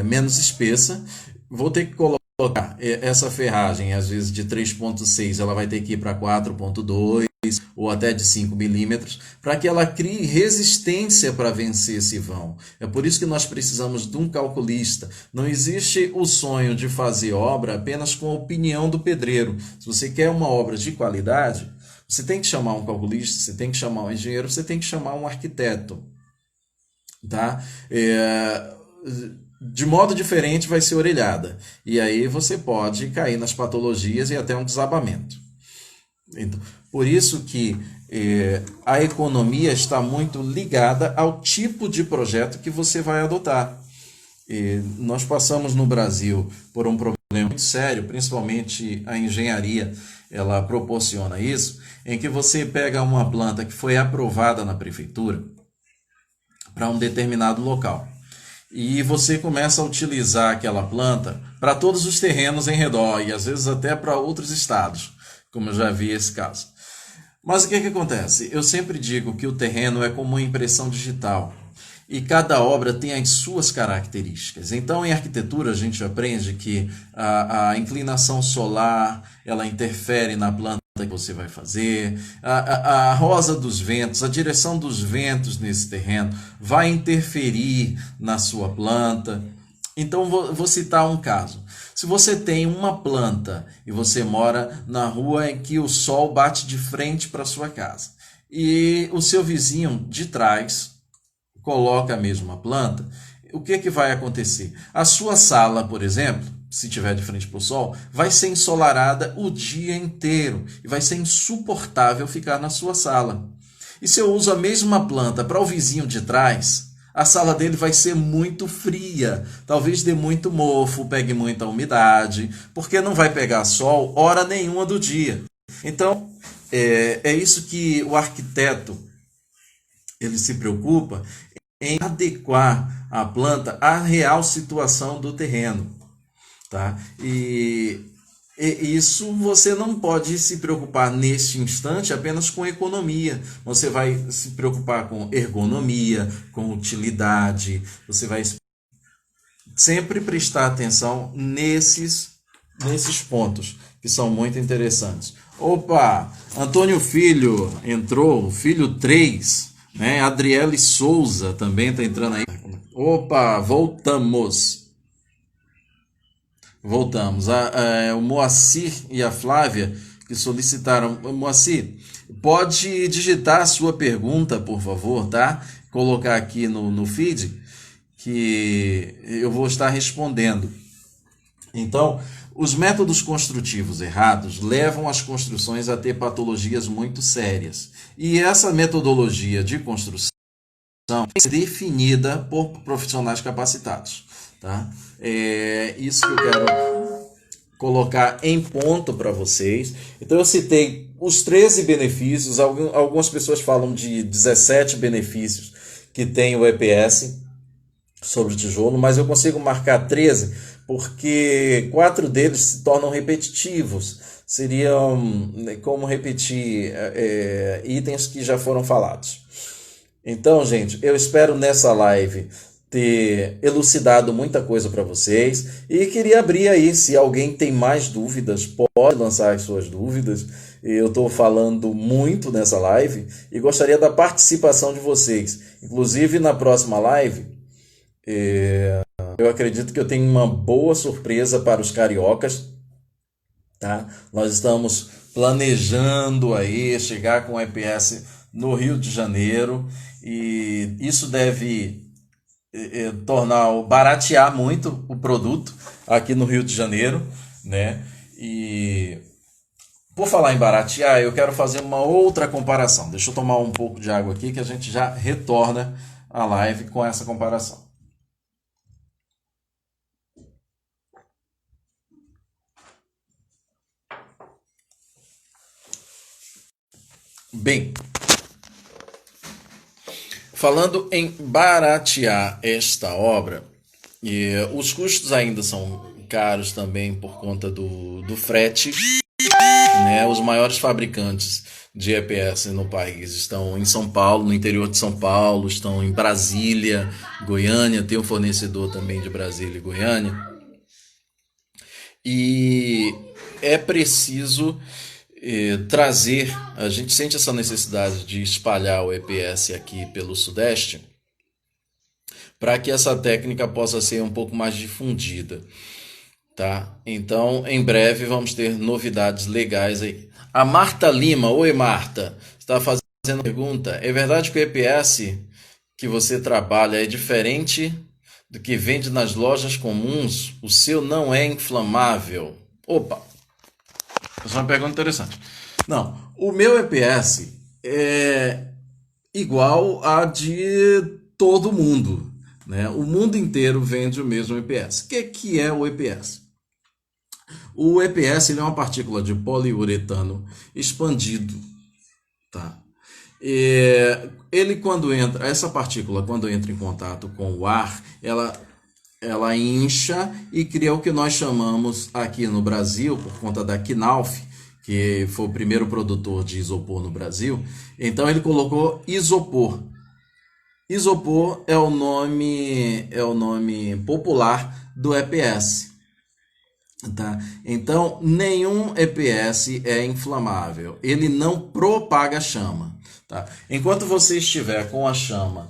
menos espessa, vou ter que colocar essa ferragem, às vezes de 3,6, ela vai ter que ir para 4,2 ou até de 5 milímetros, para que ela crie resistência para vencer esse vão. É por isso que nós precisamos de um calculista. Não existe o sonho de fazer obra apenas com a opinião do pedreiro. Se você quer uma obra de qualidade, você tem que chamar um calculista, você tem que chamar um engenheiro, você tem que chamar um arquiteto. Tá? de modo diferente vai ser orelhada. E aí você pode cair nas patologias e até um desabamento. Então, por isso que a economia está muito ligada ao tipo de projeto que você vai adotar. Nós passamos no Brasil por um problema muito sério, principalmente a engenharia, ela proporciona isso, em que você pega uma planta que foi aprovada na prefeitura para um determinado local e você começa a utilizar aquela planta para todos os terrenos em redor e às vezes até para outros estados, como eu já vi esse caso. Mas o que acontece? Eu sempre digo que o terreno é como uma impressão digital e cada obra tem as suas características. Então, em arquitetura, a gente aprende que a inclinação solar ela interfere na planta que você vai fazer, a rosa dos ventos, a direção dos ventos nesse terreno vai interferir na sua planta. Então, vou citar um caso. Se você tem uma planta e você mora na rua em que o sol bate de frente para a sua casa e o seu vizinho de trás coloca a mesma planta, o que vai acontecer? A sua sala, por exemplo, se tiver de frente para o sol, vai ser ensolarada o dia inteiro e vai ser insuportável ficar na sua sala. E se eu uso a mesma planta para o vizinho de trás, a sala dele vai ser muito fria, talvez dê muito mofo, pegue muita umidade, porque não vai pegar sol hora nenhuma do dia. Então, é isso que o arquiteto ele se preocupa em adequar a planta à real situação do terreno. Tá? E isso você não pode se preocupar neste instante apenas com economia. Você vai se preocupar com ergonomia, com utilidade. Você vai sempre prestar atenção nesses pontos que são muito interessantes. Opa, Antônio Filho entrou, Filho 3, né? Adriele Souza também está entrando aí. Opa, voltamos. O Moacir e a Flávia que solicitaram. Moacir, pode digitar a sua pergunta, por favor, tá? Colocar aqui no feed que eu vou estar respondendo. Então, os métodos construtivos errados levam as construções a ter patologias muito sérias. E essa metodologia de construção é definida por profissionais capacitados. Tá? É isso que eu quero colocar em ponto para vocês. Então eu citei os 13 benefícios, algumas pessoas falam de 17 benefícios que tem o EPS sobre o tijolo, mas eu consigo marcar 13 porque 4 deles se tornam repetitivos. Seriam como repetir itens que já foram falados. Então, gente, eu espero nessa live ter elucidado muita coisa para vocês e queria abrir aí, se alguém tem mais dúvidas, pode lançar as suas dúvidas. Eu estou falando muito nessa live e gostaria da participação de vocês. Inclusive, na próxima live, eu acredito que eu tenho uma boa surpresa para os cariocas. Tá? Nós estamos planejando aí chegar com o EPS no Rio de Janeiro e isso deve baratear muito o produto aqui no Rio de Janeiro, né? E por falar em baratear, eu quero fazer uma outra comparação. Deixa eu tomar um pouco de água aqui que a gente já retorna a live com essa comparação. Bem, falando em baratear esta obra, os custos ainda são caros também por conta do frete, né? Os maiores fabricantes de EPS no país estão em São Paulo, no interior de São Paulo, estão em Brasília, Goiânia, tem um fornecedor também de Brasília e Goiânia. E é preciso trazer, a gente sente essa necessidade de espalhar o EPS aqui pelo Sudeste para que essa técnica possa ser um pouco mais difundida, tá? Então, em breve vamos ter novidades legais aí. A Marta Lima, oi Marta, está fazendo pergunta, é verdade que o EPS que você trabalha é diferente do que vende nas lojas comuns, o seu não é inflamável? Opa, essa é uma pergunta interessante. Não, o meu EPS é igual a de todo mundo, né? O mundo inteiro vende o mesmo EPS. O que é o EPS? O EPS ele é uma partícula de poliuretano expandido, tá? Ele quando entra, essa partícula quando entra em contato com o ar, ela incha e cria o que nós chamamos aqui no Brasil, por conta da Knauf, que foi o primeiro produtor de isopor no Brasil. Então ele colocou isopor. Isopor é o nome popular do EPS. Tá? Então, nenhum EPS é inflamável. Ele não propaga chama. Tá? Enquanto você estiver com a chama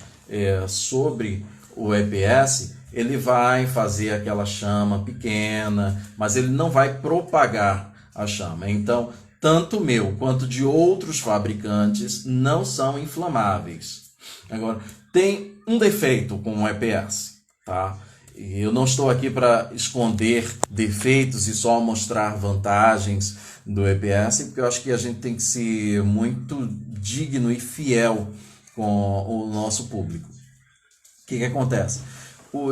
sobre o EPS, ele vai fazer aquela chama pequena, mas ele não vai propagar a chama. Então, tanto o meu quanto de outros fabricantes não são inflamáveis. Agora, tem um defeito com o EPS, tá? Eu não estou aqui para esconder defeitos e só mostrar vantagens do EPS, porque eu acho que a gente tem que ser muito digno e fiel com o nosso público. O que acontece?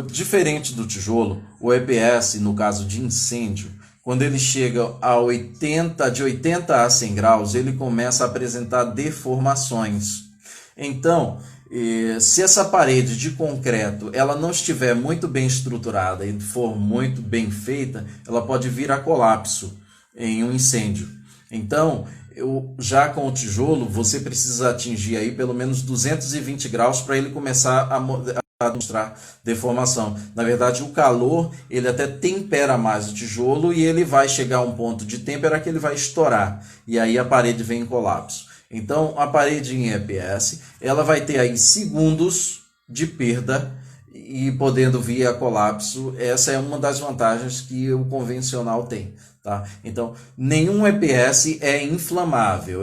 Diferente do tijolo, o EPS, no caso de incêndio, quando ele chega de 80 a 100 graus, ele começa a apresentar deformações. Então, se essa parede de concreto ela não estiver muito bem estruturada e for muito bem feita, ela pode vir a colapso em um incêndio. Então, já com o tijolo, você precisa atingir aí pelo menos 220 graus para ele começar a mostrar deformação. Na verdade, o calor ele até tempera mais o tijolo e ele vai chegar a um ponto de têmpera que ele vai estourar e aí a parede vem em colapso. Então, a parede em EPS, ela vai ter aí segundos de perda e podendo vir a colapso. Essa é uma das vantagens que o convencional tem, tá? Então, nenhum EPS é inflamável.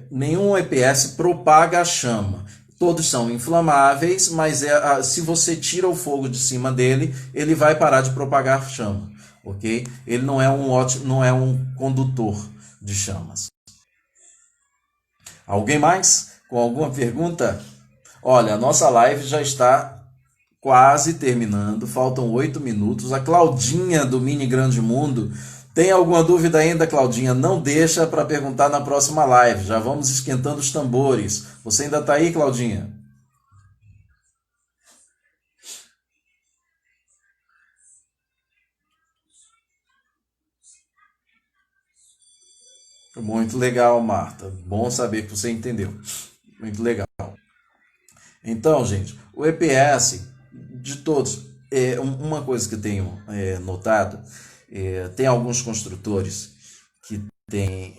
Nenhum EPS propaga a chama. Todos são inflamáveis, mas se você tira o fogo de cima dele, ele vai parar de propagar chama, ok? Ele não é um condutor de chamas. Alguém mais com alguma pergunta? Olha, a nossa live já está quase terminando, faltam 8 minutos. A Claudinha do Mini Grande Mundo, tem alguma dúvida ainda, Claudinha? Não deixa para perguntar na próxima live, já vamos esquentando os tambores. Você ainda está aí, Claudinha? Muito legal, Marta. Bom saber que você entendeu. Muito legal. Então, gente, o EPS de todos, uma coisa que eu tenho notado, tem alguns construtores que têm,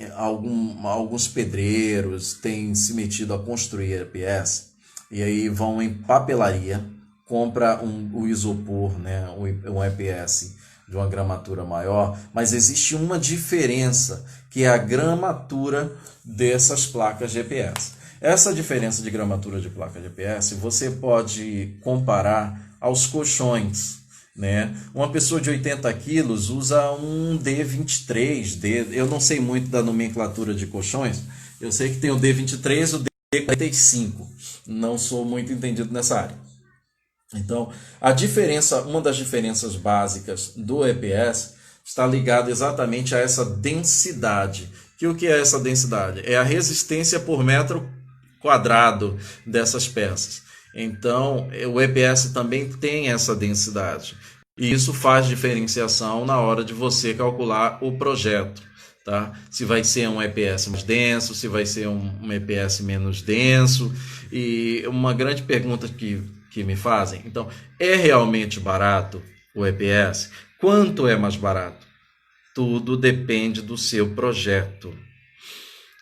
alguns pedreiros têm se metido a construir EPS e aí vão em papelaria, compra o isopor, né, um EPS de uma gramatura maior, mas existe uma diferença, que é a gramatura dessas placas de EPS. Essa diferença de gramatura de placa de EPS você pode comparar aos colchões, né? Uma pessoa de 80 quilos usa um D23, eu não sei muito da nomenclatura de colchões, eu sei que tem o D23 e o D45, não sou muito entendido nessa área. Então, uma das diferenças básicas do EPS está ligada exatamente a essa densidade. O que é essa densidade? É a resistência por metro quadrado dessas peças. Então, o EPS também tem essa densidade. E isso faz diferenciação na hora de você calcular o projeto. Tá? Se vai ser um EPS mais denso, se vai ser um EPS menos denso. E uma grande pergunta que me fazem, então, é realmente barato o EPS? Quanto é mais barato? Tudo depende do seu projeto.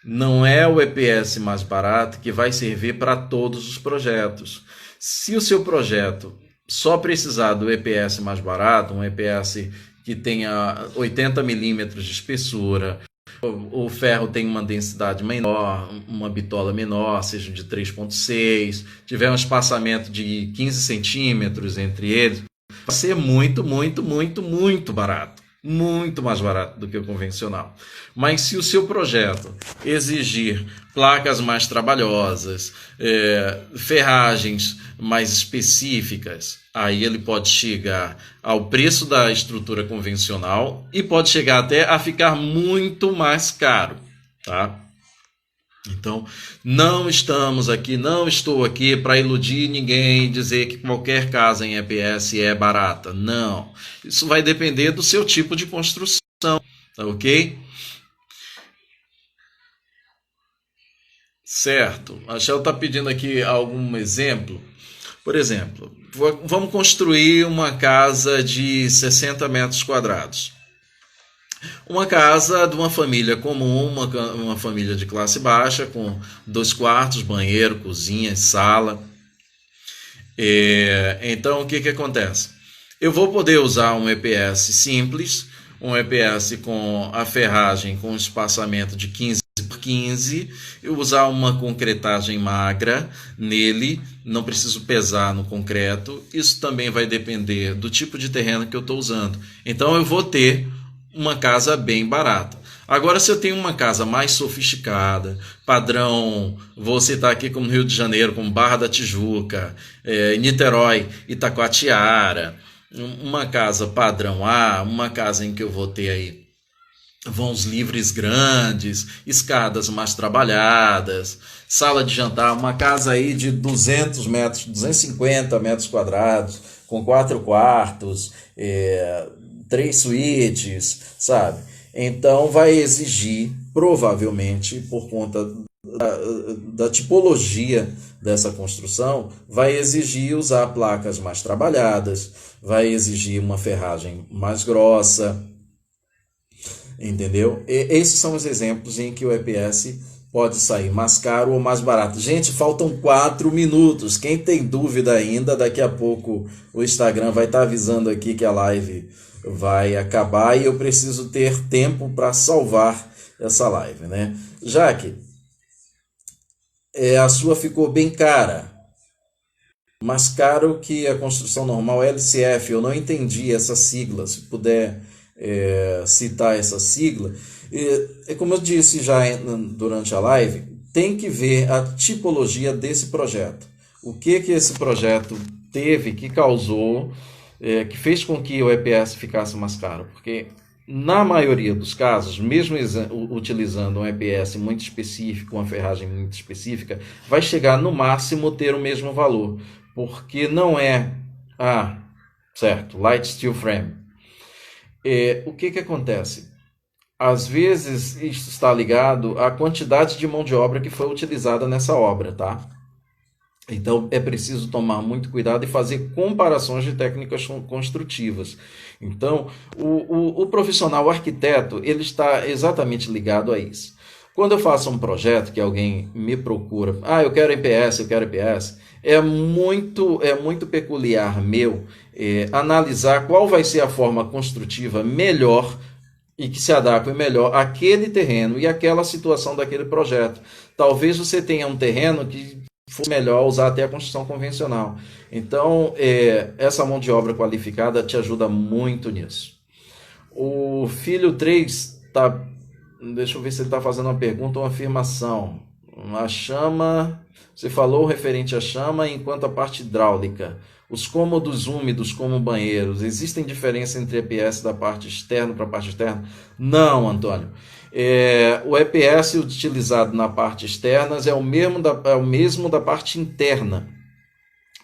Não é o EPS mais barato que vai servir para todos os projetos. Se o seu projeto só precisar do EPS mais barato, um EPS que tenha 80 milímetros de espessura, o ferro tem uma densidade menor, uma bitola menor, seja de 3,6, tiver um espaçamento de 15 centímetros entre eles, vai ser muito, muito, muito, muito barato. Muito mais barato do que o convencional. Mas se o seu projeto exigir placas mais trabalhosas, ferragens mais específicas, aí ele pode chegar ao preço da estrutura convencional e pode chegar até a ficar muito mais caro, tá? Então, não estou aqui para iludir ninguém e dizer que qualquer casa em EPS é barata. Não. Isso vai depender do seu tipo de construção, tá ok? Certo. A Shell está pedindo aqui algum exemplo. Por exemplo, vamos construir uma casa de 60 metros quadrados. Uma casa de uma família comum, uma família de classe baixa, com 2 quartos, banheiro, cozinha, sala. Então, o que acontece? Eu vou poder usar um EPS simples, um EPS com a ferragem com espaçamento de 15 por 15, e usar uma concretagem magra nele, não preciso pesar no concreto. Isso também vai depender do tipo de terreno que eu estou usando. Então, eu vou ter uma casa bem barata. Agora, se eu tenho uma casa mais sofisticada, padrão, vou citar aqui como Rio de Janeiro, como Barra da Tijuca, Niterói, Itacoatiara, uma casa padrão A, uma casa em que eu vou ter aí vãos livres grandes, escadas mais trabalhadas, sala de jantar, uma casa aí de 200 metros, 250 metros quadrados, com 4 quartos, 3 suítes, sabe? Então vai exigir, provavelmente, por conta da tipologia dessa construção, vai exigir usar placas mais trabalhadas, vai exigir uma ferragem mais grossa, entendeu? Esses são os exemplos em que o EPS pode sair mais caro ou mais barato. Gente, faltam 4 minutos. Quem tem dúvida ainda, daqui a pouco o Instagram vai estar avisando aqui que a live vai acabar e eu preciso ter tempo para salvar essa live, né? Jaque, a sua ficou bem cara, mais caro que a construção normal LCF. Eu não entendi essa sigla, se puder citar essa sigla. Como eu disse já durante a live, tem que ver a tipologia desse projeto. O que esse projeto teve que causou, que fez com que o EPS ficasse mais caro. Porque na maioria dos casos, mesmo utilizando um EPS muito específico, uma ferragem muito específica, vai chegar no máximo ter o mesmo valor. Porque não é, certo, light steel frame. O que acontece? Às vezes isso está ligado à quantidade de mão de obra que foi utilizada nessa obra, tá? Então é preciso tomar muito cuidado e fazer comparações de técnicas construtivas. Então o profissional, o arquiteto, ele está exatamente ligado a isso. Quando eu faço um projeto que alguém me procura, eu quero EPS, é muito peculiar meu analisar qual vai ser a forma construtiva melhor e que se adeque melhor àquele terreno e àquela situação daquele projeto. Talvez você tenha um terreno que fosse melhor usar até a construção convencional. Então, essa mão de obra qualificada te ajuda muito nisso. O filho 3 está... Deixa eu ver se ele está fazendo uma pergunta ou uma afirmação. A chama... Você falou referente à chama enquanto a parte hidráulica. Os cômodos úmidos como banheiros, existem diferença entre EPS da parte externa para a parte externa? Não, Antônio. O EPS utilizado na parte externa é o mesmo da parte interna.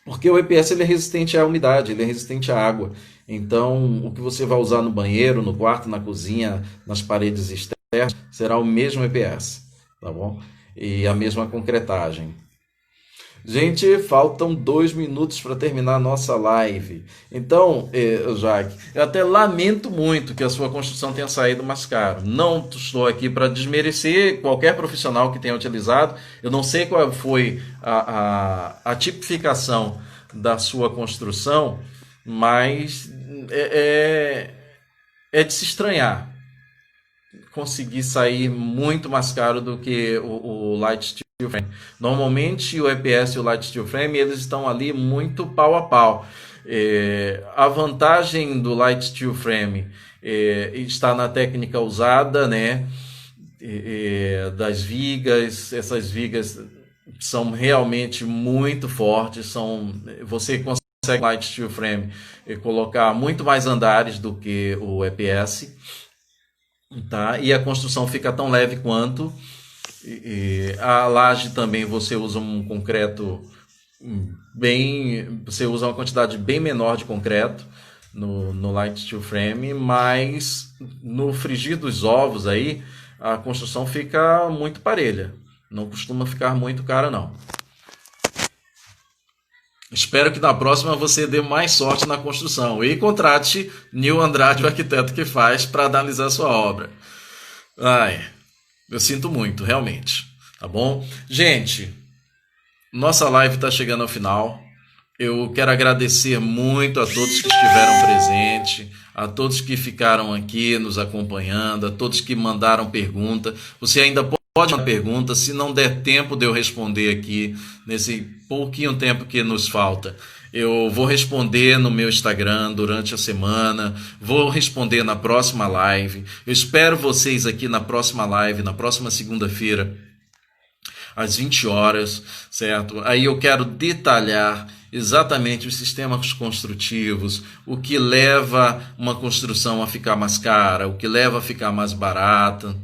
Porque o EPS ele é resistente à umidade, ele é resistente à água. Então, o que você vai usar no banheiro, no quarto, na cozinha, nas paredes externas, será o mesmo EPS, tá bom? E a mesma concretagem. Gente, faltam 2 minutos para terminar a nossa live. Então, Jaque, eu até lamento muito que a sua construção tenha saído mais caro. Não estou aqui para desmerecer qualquer profissional que tenha utilizado. Eu não sei qual foi a tipificação da sua construção, mas é de se estranhar. conseguir sair muito mais caro do que o Light Steel Frame. Normalmente o EPS e o Light Steel Frame eles estão ali muito pau a pau. A vantagem do Light Steel Frame está na técnica usada, né? Das vigas. Essas vigas são realmente muito fortes. Você consegue Light Steel Frame colocar muito mais andares do que o EPS. Tá? E a construção fica tão leve quanto. A laje também você usa um concreto você usa uma quantidade bem menor de concreto no Light Steel Frame, mas no frigir dos ovos aí a construção fica muito parelha, não costuma ficar muito cara não. Espero que na próxima você dê mais sorte na construção e contrate Nil Andrade, o arquiteto que faz, para analisar sua obra. Eu sinto muito, realmente. Tá bom? Gente, nossa live está chegando ao final. Eu quero agradecer muito a todos que estiveram presentes, a todos que ficaram aqui nos acompanhando, a todos que mandaram pergunta. Você ainda pode mandar pergunta, se não der tempo de eu responder aqui, nesse pouquinho tempo que nos falta. Eu vou responder no meu Instagram durante a semana, vou responder na próxima live. Eu espero vocês aqui na próxima live, na próxima segunda-feira, às 20 horas, certo? Aí eu quero detalhar exatamente os sistemas construtivos, o que leva uma construção a ficar mais cara, o que leva a ficar mais barata.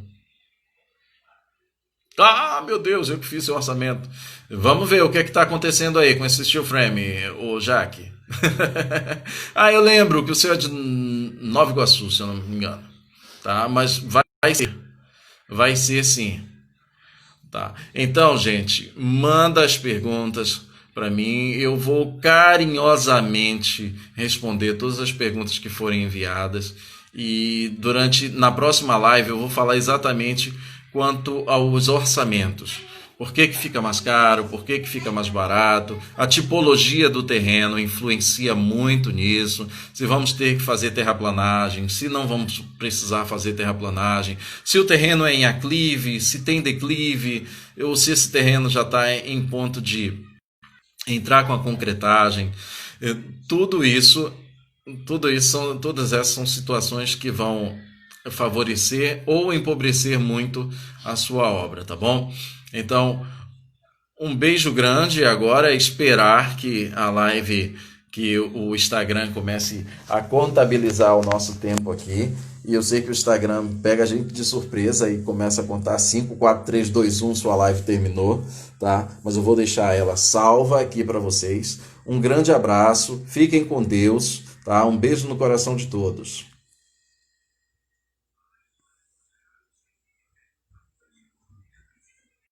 Meu Deus, eu que fiz seu orçamento. Vamos ver o que está acontecendo aí com esse steel frame, ô Jaque. Eu lembro que o seu é de Nova Iguaçu, se eu não me engano. Tá? Mas vai ser sim. Tá? Então, gente, manda as perguntas para mim. Eu vou carinhosamente responder todas as perguntas que forem enviadas. E na próxima live eu vou falar exatamente quanto aos orçamentos. Por que fica mais caro? Por que fica mais barato? A tipologia do terreno influencia muito nisso. Se vamos ter que fazer terraplanagem, se não vamos precisar fazer terraplanagem, se o terreno é em aclive, se tem declive, ou se esse terreno já está em ponto de entrar com a concretagem. Todas essas são situações que vão favorecer ou empobrecer muito a sua obra, tá bom? Então, um beijo grande. Agora é esperar que a live, que o Instagram comece a contabilizar o nosso tempo aqui. E eu sei que o Instagram pega a gente de surpresa e começa a contar 5, 4, 3, 2, 1, sua live terminou, tá? Mas eu vou deixar ela salva aqui para vocês. Um grande abraço, fiquem com Deus, tá? Um beijo no coração de todos.